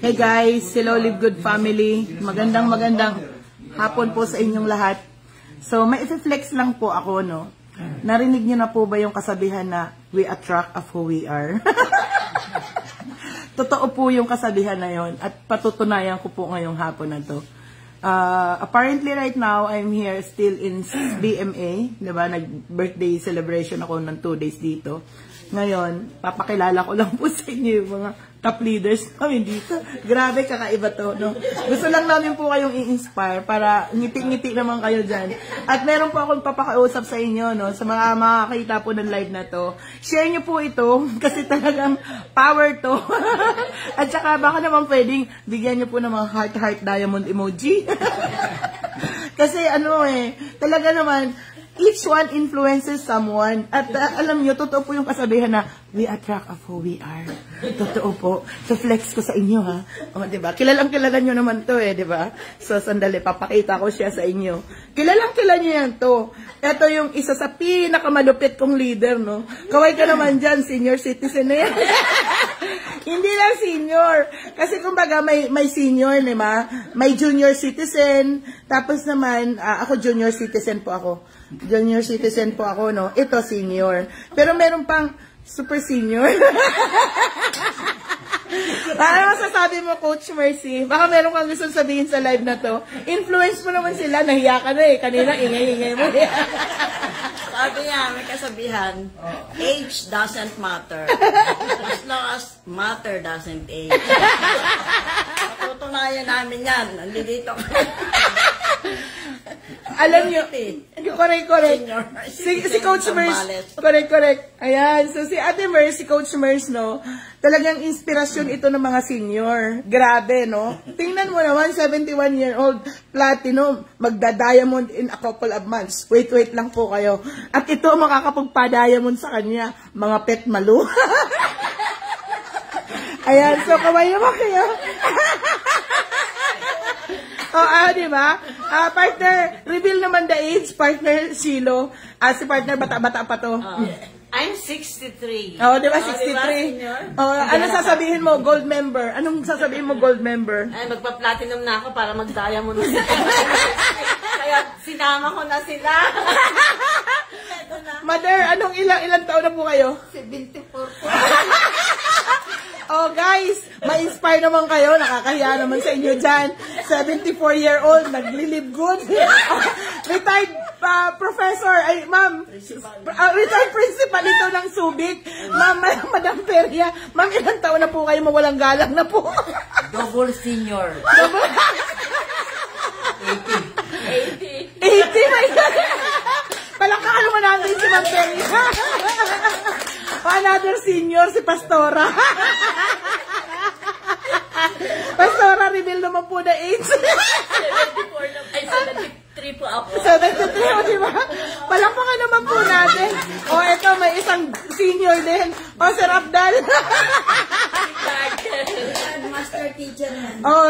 Hey guys, hello Live Good family. Magandang hapon po sa inyong lahat. So, may i-flex lang po ako, no? Narinig niyo na po ba yung kasabihan na we attract of who we are? Totoo po yung kasabihan na yon at patutunayan ko po ngayong hapon na to. Apparently right now, I'm here still in BMA. Diba? Nag-birthday celebration ako ng 2 days dito. Ngayon, papakilala ko lang po sa inyo yung mga top leaders namin dito. Grabe, kakaiba to, no? Gusto lang namin po kayong i-inspire para ngiti-ngiti naman kayo dyan. At meron po akong papakausap sa inyo, no? Sa mga makakita po ng live na to. Share nyo po ito kasi talagang power to. At saka baka naman pwedeng bigyan nyo po ng mga heart diamond emoji. Kasi talaga naman, each one influences someone. At alam nyo, totoo po yung kasabihan na we attract of who we are. Totoo po. So, flex ko sa inyo, ha? O, diba? Kilalang-kilala nyo naman to, diba? So, sandali, papakita ko siya sa inyo. Kilalang-kilala nyo yan to. Ito yung isa sa pinakamalupit kong leader, no? Kaway ka naman dyan, senior citizen na yan. Hindi lang senior. Kasi kumbaga may senior, diba? May junior citizen. Tapos naman, ako junior citizen po ako. Junior citizen po ako, no? Ito senior. Pero meron pang super senior. Ano masasabi mo, Coach Mercy? Baka meron kang gusto sabihin sa live na to. Influence mo naman sila. Nahiya ka na eh. Kanina, ingay-ingay mo. Sabi niya, may kasabihan, age doesn't matter. As long as matter doesn't age. Patutunayan namin yan. Nandito ka. Alam nyo, correct. Si Coach Mers, correct. Ayan, so si Ate Mers, si Coach Mers, no, talagang inspirasyon ito ng mga senior. Grabe, no? Tingnan mo naman, 71-year-old, platinum, magda-diamond in a couple of months. Wait lang po kayo. At ito, makakapagpa-diamond sa kanya, mga pet malu. Ayan, so kaway naman kayo. Diba? Partner, reveal naman the age, partner Shilo. Si partner, bata-bata pa to. I'm 63. Diba? 63. Ano sasabihin mo, gold member? Anong sasabihin mo, gold member? Ay, magpa-platinum na ako para mag-diamond na sila. Kaya sinama ko na sila. Mother, anong ilang taon na po kayo? 74 po. Guys, ma-inspire naman kayo. Nakakahiya naman sa inyo dyan. 74-year-old, nagli-live good. Retired professor, ay ma'am, retired principal ito ng Subic. Ma'am, Madam Peria, ma'am, ilang taon na po kayo mawalang galang na po? Double senior. 80. 80, my God. Palakaan mo natin si Ma'am Peria. Another senior, si Pastora. Pastora, reveal naman po na age. 74 na. Ay, 73 po ako. 73, di ba? Palakpakan naman po natin. Ito, may isang senior din. Sir Abdal. Retired master teacher.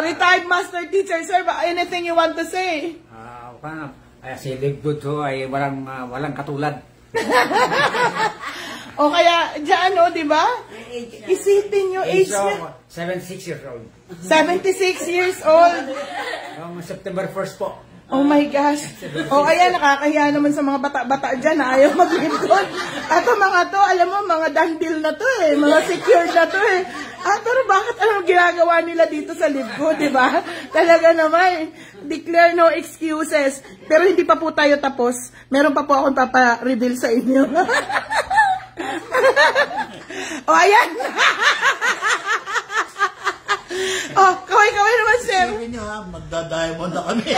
Retired master teacher. Sir, anything you want to say? Si Live Good to ay walang katulad. Kaya dyan, di ba? Isipin yung age niya. 76 years old. 76 years old. September 1st po. Oh my gosh. Ayan, nakakahiya naman sa mga bata-bata dyan na ayaw mag-live. At mga to, alam mo, mga dandil na to eh. Mga secured na to eh. Pero bakit anong ginagawa nila dito sa Live Good, di ba? Talaga naman, declare no excuses. Pero hindi pa po tayo tapos. Meron pa po akong papa-reveal sa inyo. Ayan. Kaway naman, sir. Sabi niyo ha, magda-diamond na kami.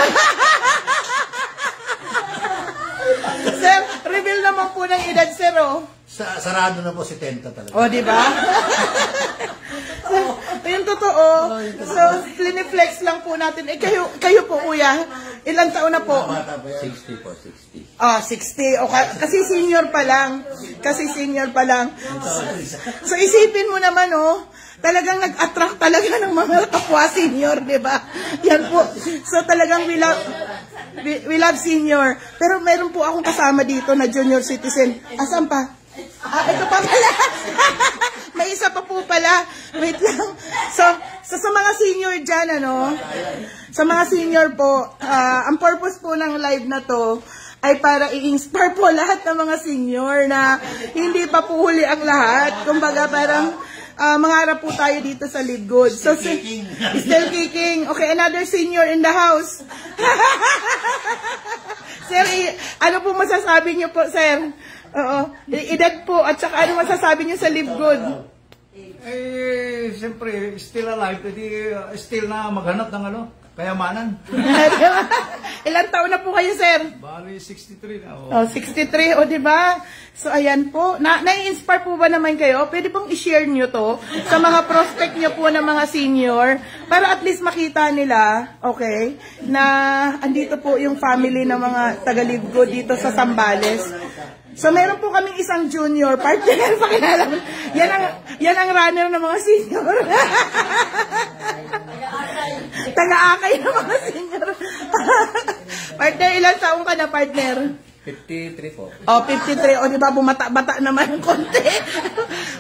Sir, reveal naman po ng edad, sir, Sarado na po si Tenta talaga. di ba? Yung totoo. So, flex lang po natin. Kayo po, kuya, ilang taon na po? 60 po, 60. 60. Kasi senior pa lang. So, isipin mo naman, talagang nag-attract talaga ng mga kapwa senior, di ba? Yan po. So, talagang we love senior. Pero meron po akong kasama dito na junior citizen. Asan pa? Ito pa pala. May isa pa po pala. Wait lang. So sa mga senior dyan, ano, sa mga senior po, ang purpose po ng live na to ay para i-inspire po lahat ng mga senior na hindi pa po huli ang lahat. Kumbaga parang mangarap po tayo dito sa Live Good. So, still kicking. Okay, another senior in the house. Sir, ano po masasabi niyo po, sir? Oo. Edad po, at saka ano masasabi niyo sa Live Good? Eh, siyempre, still alive, pwede still na maghanap ng ano, kayamanan. Ilang taon na po kayo, sir? Bali, 63 na. Oh, 63, o diba? So, ayan po. Na-inspire po ba naman kayo? Pwede pong i-share nyo to sa mga prospect nyo po ng mga senior para at least makita nila, okay, na andito po yung family ng mga taga-Live Good dito sa Zambales. So, meron po kaming isang junior partner. Pakilala mo. Yan ang runner ng mga senior. Taga-akay ng mga senior. Partner, ilang taong ka na, partner? 53 po. Oh, 53. O, di ba, bumata-bata naman ng konti.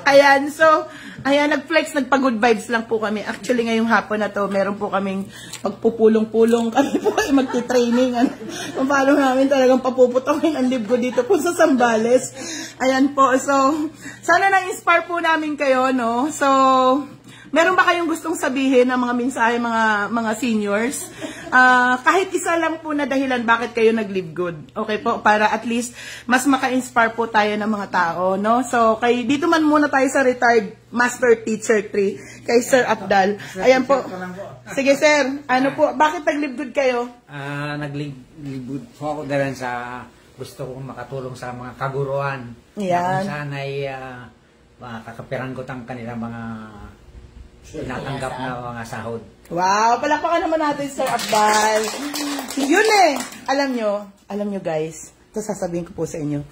Ayan, so, ayan, nag-flex, nagpa-good vibes lang po kami. Actually, ngayong hapon na to, meron po kaming pagpupulong-pulong. Kami po ay magti-training. Kung paano namin talagang papuputokin ang Live Good dito po sa Zambales. Ayan po, so, sana na-inspire po namin kayo, no? So, meron ba kayong gustong sabihin ng mga mensahe, mga seniors? Kahit isa lang po na dahilan bakit kayo nag-Live Good. Okay po, para at least mas maka-inspire po tayo ng mga tao, no? So, dito man muna tayo sa retired Master Teacher 3, kay Sir Abdal. Ayan po. Sige, sir. Ano po, bakit nag-Live Good kayo? Nag-Live Good po ako dahil sa gusto kong makatulong sa mga kaguruan. Yan. Kung saan ay makakapiranggot ang kanilang mga tinatanggap na mga sahod. Wow, palakpakan naman natin, Sir Abdal. Yun eh. Alam nyo guys, ito sasabihin ko po sa inyo.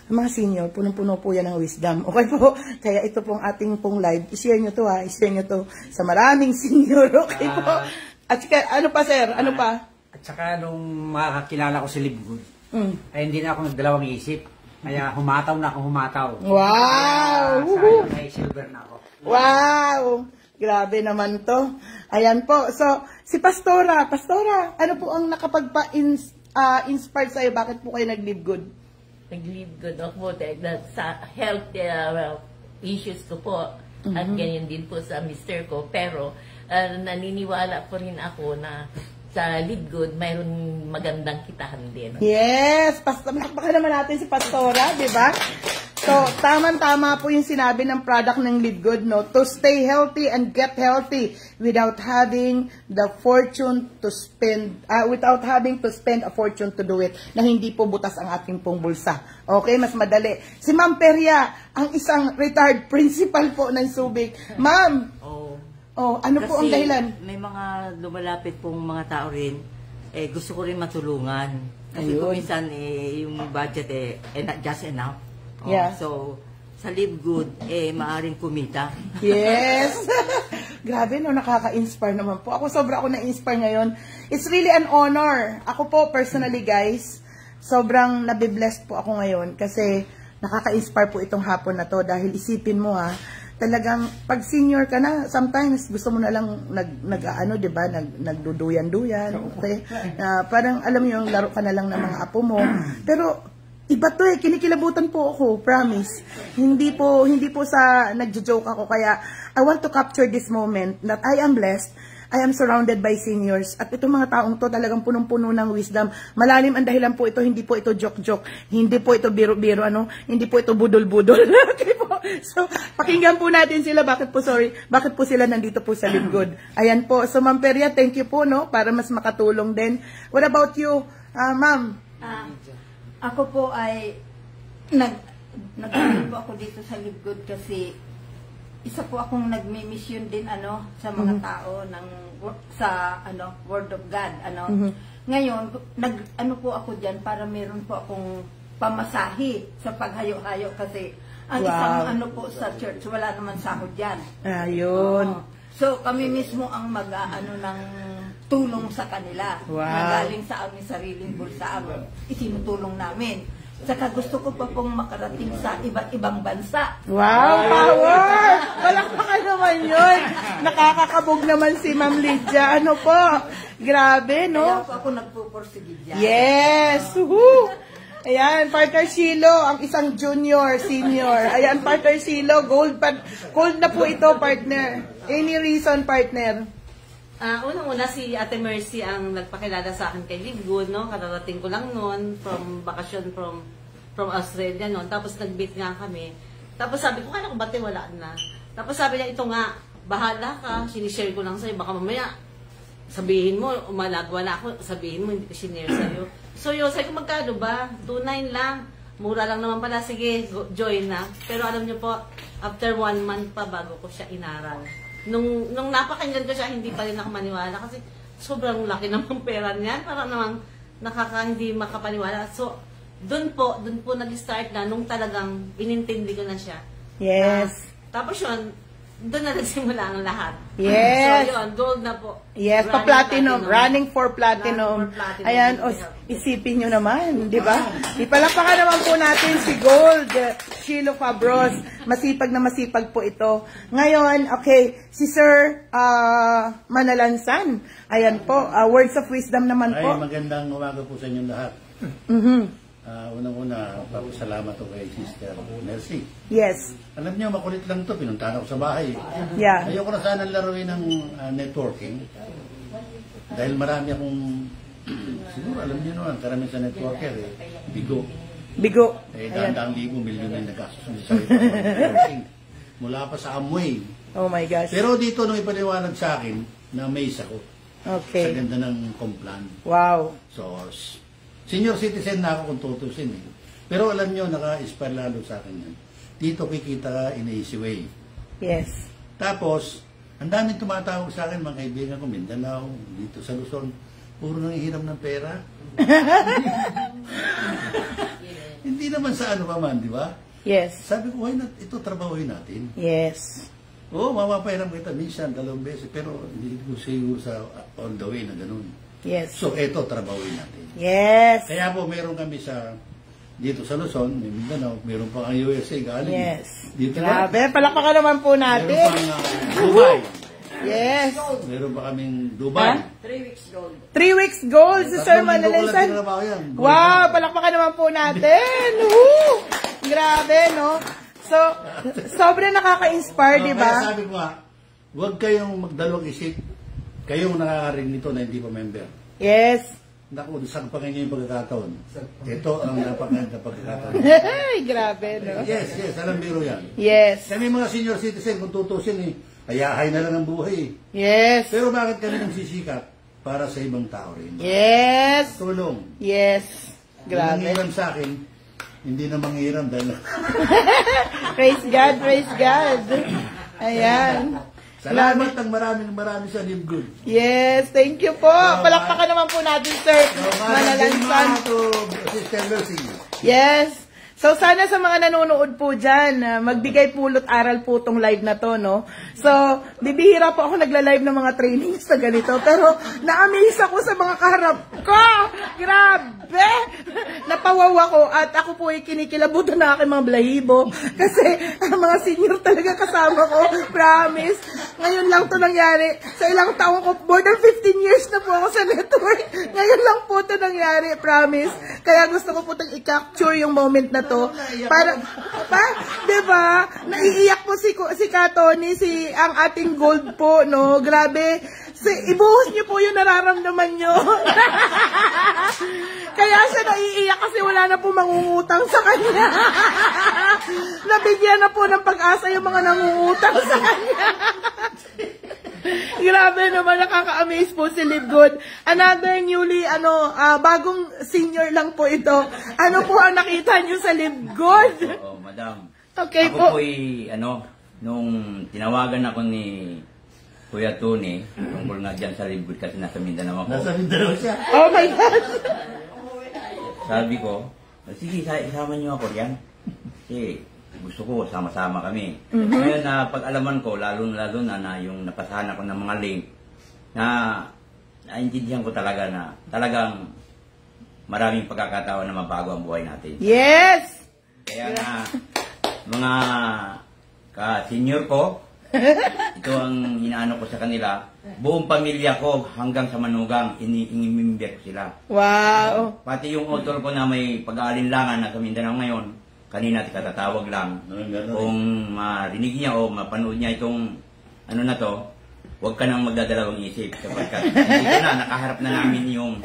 Ang mga senior, punong-puno po yan ng wisdom. Okay po? Kaya ito pong ating pong live. I-share nyo to ha. I-share nyo to sa maraming senior. Okay po? At saka, ano pa, sir? Ano pa? At saka nung makakilala ko si Live Good, ay hindi na ako nagdalawang isip. Kaya humataw na ako humataw. Wow! Sa may silver na ako. Wow! Grabe naman to. Ayan po. So, si Pastora, ano po ang nakapagpa-inspire sa'yo? Bakit po kayo nag-Live Good? Nag-Live Good ako dahil sa health issues ko po. At ganyan din po sa mister ko. Pero naniniwala po rin ako na sa Live Good, mayroon magandang kitahan din. Yes! Baka naman natin si Pastora, di ba? So, tama-tama po yung sinabi ng product ng Live Good, no? To stay healthy and get healthy without having the fortune to spend, without having to spend a fortune to do it, na hindi po butas ang ating pong bulsa. Okay? Mas madali. Si Ma'am Peria, ang isang retired principal po ng Subic. Ma'am! Ano po ang dahilan? May mga lumalapit pong mga tao rin, gusto ko rin matulungan. Kasi Ayun. kung minsan, yung budget, not just enough. Yeah. So, sa Live Good, maaaring kumita. Yes! Grabe, no? Nakaka-inspire naman po. Sobra ako na-inspire ngayon. It's really an honor. Ako po, personally, guys, sobrang nabiblessed po ako ngayon kasi nakaka-inspire po itong hapon na to dahil isipin mo talagang pag senior ka na, sometimes gusto mo na lang diba, nagduduyan-duyan, okay? Parang alam mo yung laro ka na lang ng mga apo mo. Pero iba to kinikilabutan po ako, promise. Hindi po sa nagjo-joke ako, kaya I want to capture this moment that I am blessed. I am surrounded by seniors. At itong mga taong to talagang punong-puno ng wisdom. Malalim ang dahilan po ito, hindi po ito joke-joke, hindi po ito biro-biro, hindi po ito budol-budol. Okay po. So, pakinggan po natin sila. Bakit po sila nandito po sa Live Good? Ayan po. So, Ma'am Peria, thank you po, no? Para mas makatulong din. What about you, Ma'am? Ako po ay nag-ano po ako dito sa Live Good kasi isa po akong nagmi-mission din sa mga tao sa Word of God Ngayon po ako diyan para meron po akong pamasahe sa paghayo-hayo kasi ang isang po sa church wala naman sahod diyan. Ayun. So kami mismo ang ng tulong sa kanila. Na galing sa aming sariling bulsa ang itinutulong namin. Saka gusto ko pa pong makarating sa iba't ibang bansa. Wow, power! Palakpakan naman Nakakakabog naman si Ma'am Lydia. Ano po? Grabe, Kaya no? po ako nagpupursige dyan. Yes! Woohoo! Ayan, partner Shilo, ang isang junior, senior. Ayan, partner Shilo, gold na po ito, partner. Any reason, partner? Unang-una si Ate Mercy ang nagpakilala sa akin kay Live Good, no? Kararating ko lang noon from bakasyon from Australia noon. Tapos nag-meet nga kami. Tapos sabi ko, kala ko bati wala na. Tapos sabi niya, ito nga, bahala ka, sinishare ko lang sa'yo. Baka mamaya, sabihin mo, umalagwa na ako, sabihin mo, hindi ko sinare sa'yo. So yun, sabi ko, magkano ba? 2.9 lang. Mura lang naman pala, sige, join na. Pero alam niyo po, after 1 month pa bago ko siya inaral. Nung napakinggan ko siya, hindi pa rin ako maniwala kasi sobrang laki ng pera niyan. Parang namang hindi makapaniwala. So, doon po nag-start na nung talagang inintindi ko na siya. Yes. Tapos yun, doon na nagsimula ang lahat. Yes. So yun, gold na po. Yes, pa-platinum. Running for platinum. Running for platinum. Ayan, isipin nyo naman, di ba? Ipalakpakan naman po natin si Gold, Shilo Fabros. Masipag na masipag po ito. Ngayon, okay, si Sir Manalansan. Ayan po, words of wisdom naman po. Ay, magandang umaga po sa inyong lahat. Unang-una, papasalamat ko kay Sister Mercy. Yes. Alam niyo, makulit lang to. Pinuntahan ako sa bahay. Yeah. Ayoko na sana laruin ng networking. Dahil marami akong, siguro alam niyo naman, karamihan sa networker, bigo. Bigo. Daang-daang libo, milyon na nagkasos sa networking. Mula pa sa Amway. Oh my gosh. Pero dito, nung ipaliwanag sa akin, na-amaze ako. Okay. Sa ganda ng Complan. Wow. So, senior citizen na ako kung tutusin eh. Pero alam nyo, naka-inspire lalo sa akin yan. Dito kikita ka in an easy way. Yes. Tapos, ang daming tumatawag sa akin, mga kaibigan ko, Mindanao, dito sa Luzon, puro nangihiram ng pera. Hindi naman sa ano pa man, di ba? Yes. Sabi ko, why not? Ito, trabahoin natin. Yes. Oo, mamapahiram kita minsan, 2 beses, pero hindi ko siguro sa on the way na ganun. Yes. So, ito, trabahoin natin. Yes. Kaya po, meron kami dito sa Luzon, may Mindanao, meron pa ang USA galing. Yes. Dito Grabe, palakpakan naman po natin. Meron pa Dubai. Yes. Meron pa kaming Dubai. 3 weeks gold. 3 weeks gold si Sir 3 linggo ko lang Manalansan. tinrabaho yan. Wow, palakpakan naman po natin. Woo! Grabe, no? So, sobrang nakaka-inspire, di Kaya ba? sabi ko nga, huwag kayong magdalawang isip. Kayong nakakarinig nito na hindi pa member. Yes. Naku, saan pa ngayon yung pagkakataon? Ito ang napakaganda pagkakataon. Ay, grabe, no? Yes, alam biro yan. Yes. Kami mga senior citizen, kung tutusin ayahay na lang ang buhay. Yes. Pero bakit kami nang sisikat? Para sa ibang tao rin. Yes. Tulong. Yes. Grabe. Grabe. Ang sa akin, hindi na manghiram dahil Praise God, praise God. Ayan. salamat ng maraming sa Live Good. Yes, thank you po. Palakpakan naman po natin, Sir Manalansan. Sister Mercy. Yes. So, sana sa mga nanonood po dyan, magbigay pulot aral po tong live na to, no? So, bibihira po ako nagla-live ng mga trainings na ganito, pero na-amaze ako sa mga kaharap ko! Grabe! Napawaw ako at ako po ay kinikilabutan na aking mga balahibo kasi ang mga senior talaga kasama ko, promise. Ngayon lang to nangyari. Sa ilang taong ko, more than 15 years na po ako sa network. Ngayon lang po to nangyari, promise. Kaya gusto ko po i-capture yung moment na to para diba naiiyak po si Katoni, ang ating gold po, no? Grabe, ibuhos niyo po yung nararamdaman niyo. Kaya siya naiiyak kasi wala na po mangungutang sa kanya. Nabigyan na po ng pag-asa yung mga nangungutang sa kanya. Grabe naman, nakaka-amaze po si Live Good. Another newly, bagong senior lang po ito. Ano po ang nakita niyo sa Live Good? Oo, madam. Okay ako po. po'y, nung tinawagan ako ni Kuya Tony, tungkol nga dyan sa Live Good kasi nasa Mindanao ako. Nasa Mindanao siya. Oh my God! Sabi ko, sige, isama niyo ako yan. Kasi gusto ko, sama-sama kami. Ngayon na pag-alaman ko, lalo na yung napasahan ako ng mga link, na naintindihan ko talaga na talagang maraming pagkakataon na mabago ang buhay natin. Yes! Kaya nga, mga ka-senior ko, Ito ang inaano ko sa kanila. Buong pamilya ko hanggang sa manugang, inimimber ko sila. Wow. Pati yung author ko na may pag-aalinlangan na sa Mindanao ngayon, kanina katatawag lang. Kung marinig niya o mapanood niya itong ano na to, huwag ka nang magdadalawang isip sapagkat dito na, nakaharap na namin yung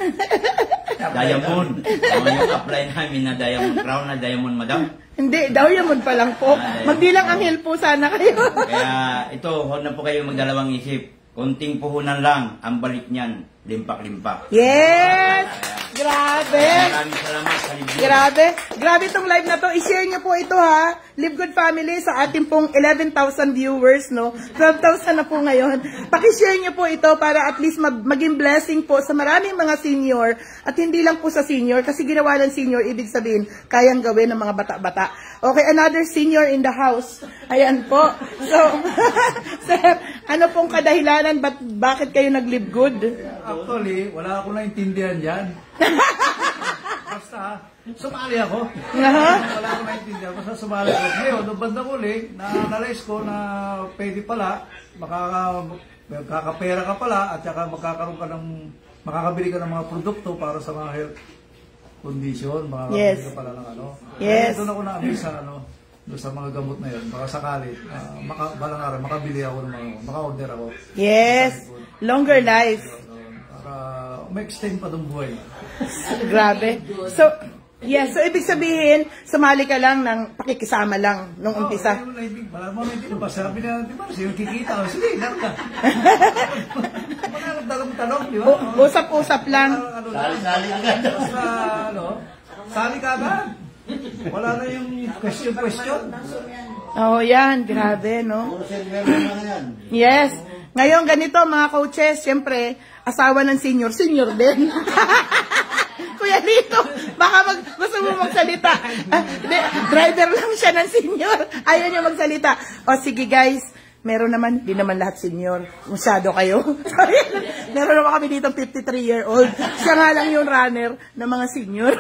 diamond. Yung apply namin na diamond crown na diamond madam. Hindi, diamond pa lang po. Magbilang anghel po sana kayo. Kaya ito, huwag na po kayo magdalawang isip. Konting puhunan lang, ang balik niyan, limpak-limpak. Yes! Grabe! Maraming salamat sa Live Good. Grabe. Grabe itong live na to. I-share niyo po ito ha. Live Good Family sa ating pong 11,000 viewers, no? 12,000 na po ngayon. Paki-share niyo po ito para at least maging blessing po sa maraming mga senior at hindi lang po sa senior kasi ginawa ng senior, ibig sabihin, kayang gawin ng mga bata-bata. Okay, another senior in the house. Ayan po. So, sir, ano pong kadahilanan? Bakit kayo nag-Live Good? Actually, wala akong naintindihan dyan. Basta, sumali ako. Wala akong naintindihan. Basta sumali ako. Ngayon, nung bandang uli, na-analyze ko na pwede pala, makakapera ka pala, at saka makakabili ka ng mga produkto para sa mga health condition. Makakabili ka pala ng ano. Yes. Doon ako na-amaze sa ano, doon sa mga gamot na yun. Baka sakali, balang araw, makabili ako ng mga, maka-order ako. Yes. Longer life. Ma-extend pa itong buhay. Grabe. So, yes. So, ibig sabihin, sumali ka lang ng pakikisama lang nung umpisa. Wala mo na hindi ba? Sabi na, di ba? Sino kikita? Sige, lang ka. Tanong, di ba? Usap-usap lang. Sali agad. Sali ka agad. Wala na yung question. Oh, yan. Grabe, no? Yes. Ngayon, ganito, mga coaches, siyempre, asawa ng senior din. Kuya Lito, baka gusto mo magsalita. Driver lang siya ng senior. Ayaw niya magsalita. O sige guys, meron naman, di naman lahat senior. Masyado kayo. Meron naman kami dito 53-year-old. Siya nga lang yung runner ng mga senior.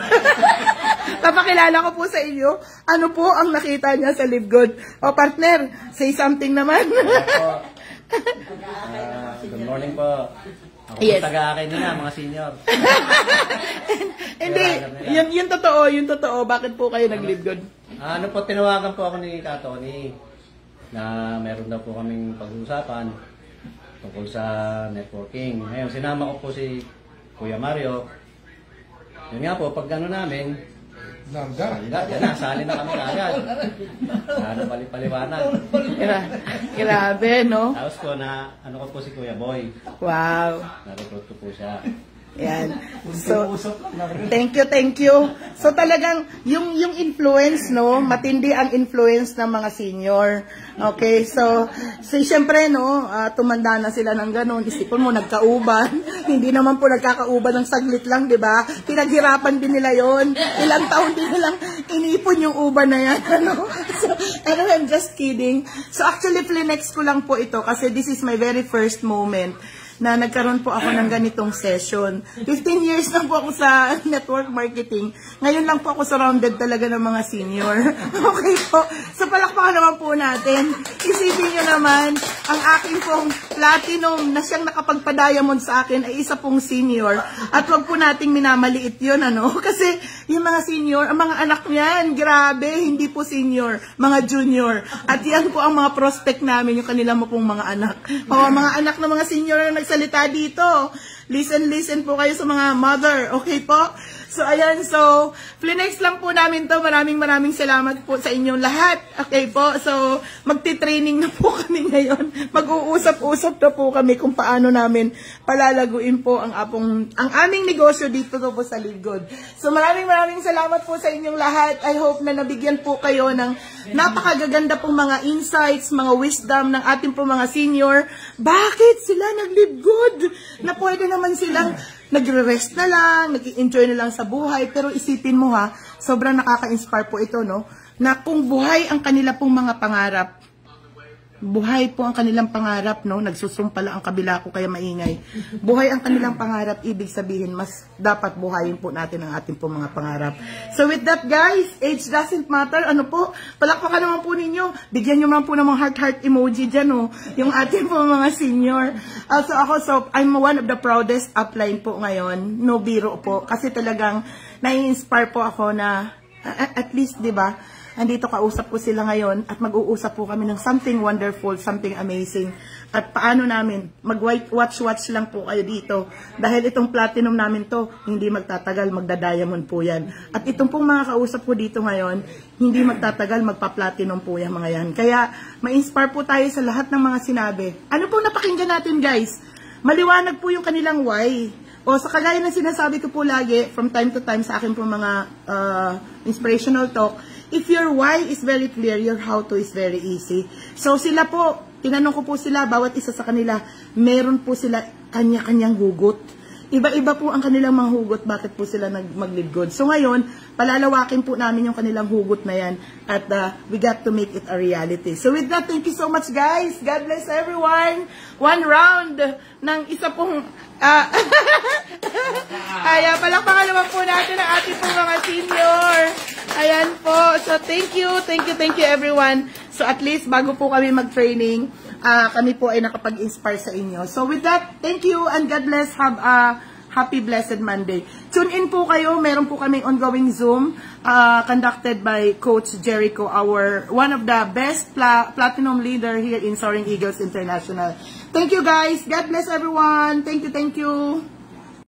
Papakilala ko po sa inyo, ano po ang nakita niya sa Live Good. O partner, say something naman. Good morning po. Ako Yes. po taga-akin nila, mga senior. Hindi, yung totoo. Bakit po kayo nag-Live Good? Ano po, tinawagan po ako ni Tony na meron daw po kaming pag-uusapan tungkol sa networking. Ngayon, sinama ko po si Kuya Mario. Yun nga po, pag gano'n namin, yan na, sali na kami agad. Ano, paliwanag. Grabe, no? Tapos po na, ano ko po si Kuya Boy. Wow. Na-recruit ko po siya. Yan. So, thank you. So talagang yung influence, no, matindi ang influence ng mga senior. Okay, so syempre, no, tumanda na sila ng ganun. Isipon mo, nagkauban. Hindi naman po nagkakauban ng saglit lang, di ba? Pinaghirapan din nila yon. Ilang taon din nilang inipon yung uban na yan. Ano? So, anyway, I'm just kidding. So actually, flinex ko lang po ito kasi this is my very first moment na nagkaroon po ako ng ganitong session. 15 years na po ako sa network marketing. Ngayon lang po ako surrounded talaga ng mga senior. Okay po. So palakpakan naman po natin. Isipin nyo naman, ang aking pong platinum na siyang nakapagpa-diamond sa akin ay isa pong senior. At wag po nating minamaliit yun, ano? Kasi yung mga senior, ang mga anak niyan, grabe, hindi po senior, mga junior. At yan po ang mga prospect namin, yung kanila mo pong mga anak. O mga anak ng mga senior na nagsalita dito. Listen po kayo sa mga mother. Okay po? So, ayan. So, flinex lang po namin to. Maraming salamat po sa inyong lahat. Okay po? So, magti-training na po kami ngayon. Mag-uusap-usap na po kami kung paano namin palalaguin po ang aming negosyo dito po sa Live Good. So, maraming salamat po sa inyong lahat. I hope na nabigyan po kayo ng napakagaganda pong mga insights, mga wisdom ng ating po mga senior. Bakit sila nag-Live Good? Na pwede naman silang nagre-rest na lang, nag-enjoy na lang sa buhay. Pero isipin mo ha, sobrang nakaka-inspire po ito, no? Na kung buhay ang kanila pong mga pangarap, buhay po ang kanilang pangarap, no? Nagsusum pala ang kabila ko kaya maingay. Buhay ang kanilang pangarap, ibig sabihin mas dapat buhayin po natin ang ating po mga pangarap. So with that guys, age doesn't matter. Ano po? Palakpakan naman po ninyo. Bigyan nyo naman po ng mga heart emoji dyan, no? Yung ating po mga senior. So I'm one of the proudest upline po ngayon. No biro po. Kasi talagang nai-inspire po ako na at least, di ba? Andito kausap ko sila ngayon at mag-uusap po kami ng something wonderful, something amazing. At paano namin, mag-watch lang po kayo dito. Dahil itong platinum namin to, hindi magtatagal, magda-diamond po yan. At itong pong mga kausap ko dito ngayon, hindi magtatagal, magpa-platinum po yan mga yan. Kaya, ma-inspire po tayo sa lahat ng mga sinabi. Ano pong napakinggan natin guys? Maliwanag po yung kanilang why. O sa kagaya ng sinasabi ko po lagi, from time to time sa akin po mga inspirational talk, if your why is very clear, your how to is very easy. So sila po, tinanong ko po sila, bawat isa sa kanila, meron po sila kanya-kanyang hugot. Iba-iba po ang kanilang mga hugot, bakit po sila mag-lead good. So ngayon, palalawakin po namin yung kanilang hugot na yan at we got to make it a reality. So with that, thank you so much guys. God bless everyone. One round ng isa pong ayan, palakpakan naman po natin ang ating pong mga senior. Ayan po. So thank you everyone. So at least bago po kami mag-training, kami po ay nakapag-inspire sa inyo. So with that, thank you and God bless. Have a happy blessed Monday. Tune in po kayo. Meron po kaming ongoing Zoom conducted by Coach Jericho, one of the best platinum leader here in Soaring Eagles International. Thank you guys. God bless everyone. Thank you.